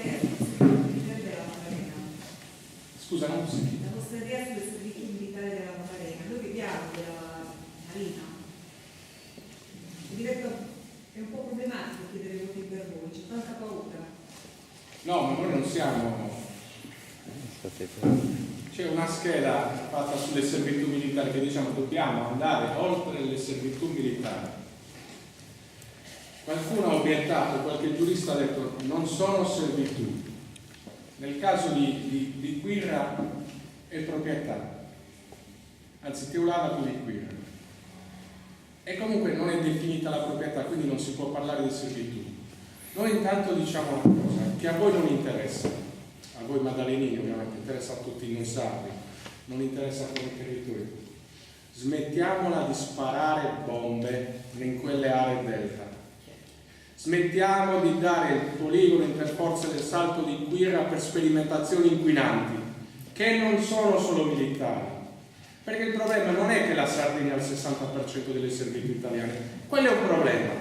idea della Maddalena. Scusa, non so. La vostra idea sul servizio militare della Maddalena. Noi viviamo della Marina. È un po' problematico chiedere voti per voi, c'è tanta paura. No, ma noi non siamo. C'è una scheda fatta sulle servitù militari che diciamo dobbiamo andare oltre le servitù militari. Qualcuno ha obiettato, qualche giurista ha detto non sono servitù. Nel caso di Quirra è proprietà, anzi Teulada più di Quirra. E comunque non è definita la proprietà, quindi non si può parlare di servitù. Noi intanto diciamo una cosa che a voi non interessa, a voi maddalenini ovviamente, interessa a tutti noi sardi, non interessa a quel territorio. Smettiamola di sparare bombe in quelle aree delta. Smettiamo di dare il poligono interforze del Salto di Quirra per sperimentazioni inquinanti, che non sono solo militari. Perché il problema non è che la Sardegna ha il 60% delle servitù italiane, quello è un problema.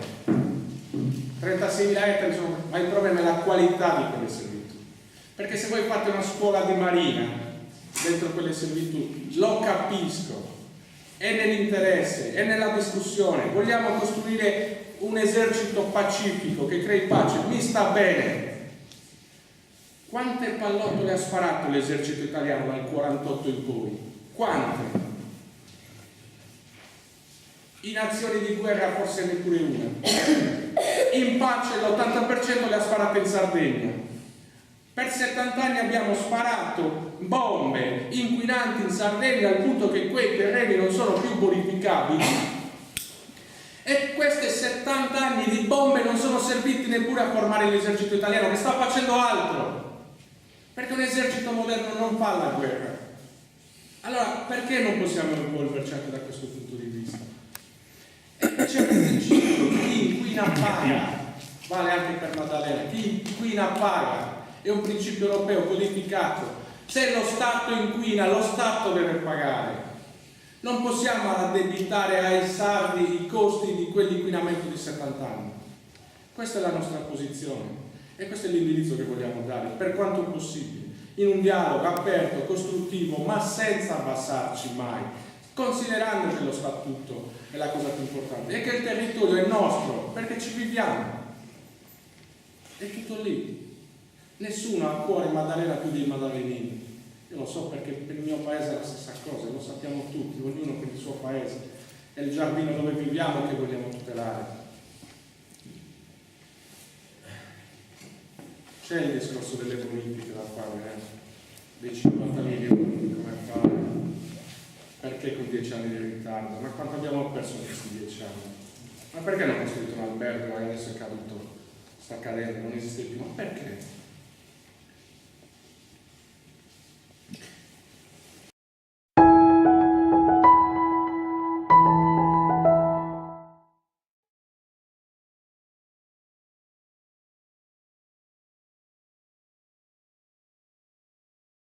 36.000 ettari sono, ma il problema è la qualità di quelle servitù. Perché se voi fate una scuola di marina dentro quelle servitù, lo capisco, è nell'interesse, è nella discussione, vogliamo costruire un esercito pacifico che crei pace, mi sta bene. Quante pallottole ha sparato l'esercito italiano dal 48 in poi? Quante? In azioni di guerra forse neppure una. In pace l'80% le ha sparate in Sardegna. Per 70 anni abbiamo sparato bombe inquinanti in Sardegna al punto che quei terreni non sono più bonificabili. E questi 70 anni di bombe non sono serviti neppure a formare l'esercito italiano, che sta facendo altro. Perché un esercito moderno non fa la guerra. Allora, perché non possiamo evolverci anche da questo punto di vista? E c'è un principio, chi inquina paga, vale anche per Maddalena, chi inquina paga, è un principio europeo codificato. Se lo Stato inquina, lo Stato deve pagare. Non possiamo addebitare ai sardi i costi di quell'inquinamento di 70 anni. Questa è la nostra posizione e questo è l'indirizzo che vogliamo dare, per quanto possibile, in un dialogo aperto, costruttivo, ma senza abbassarci mai, considerando che lo statuto è la cosa più importante e che il territorio è nostro, perché ci viviamo. È tutto lì. Nessuno ha a cuore Maddalena più dei maddalenini. Io lo so perché per il mio paese è la stessa cosa, lo sappiamo tutti, ognuno per il suo paese. È il giardino dove viviamo che vogliamo tutelare. C'è il discorso delle bonifiche da fare, dei 50 milioni, come fare, perché con 10 anni di ritardo, ma quanto abbiamo perso in questi 10 anni? Ma perché non ho costruito un albergo e adesso è caduto, sta cadendo, non esiste più, ma perché?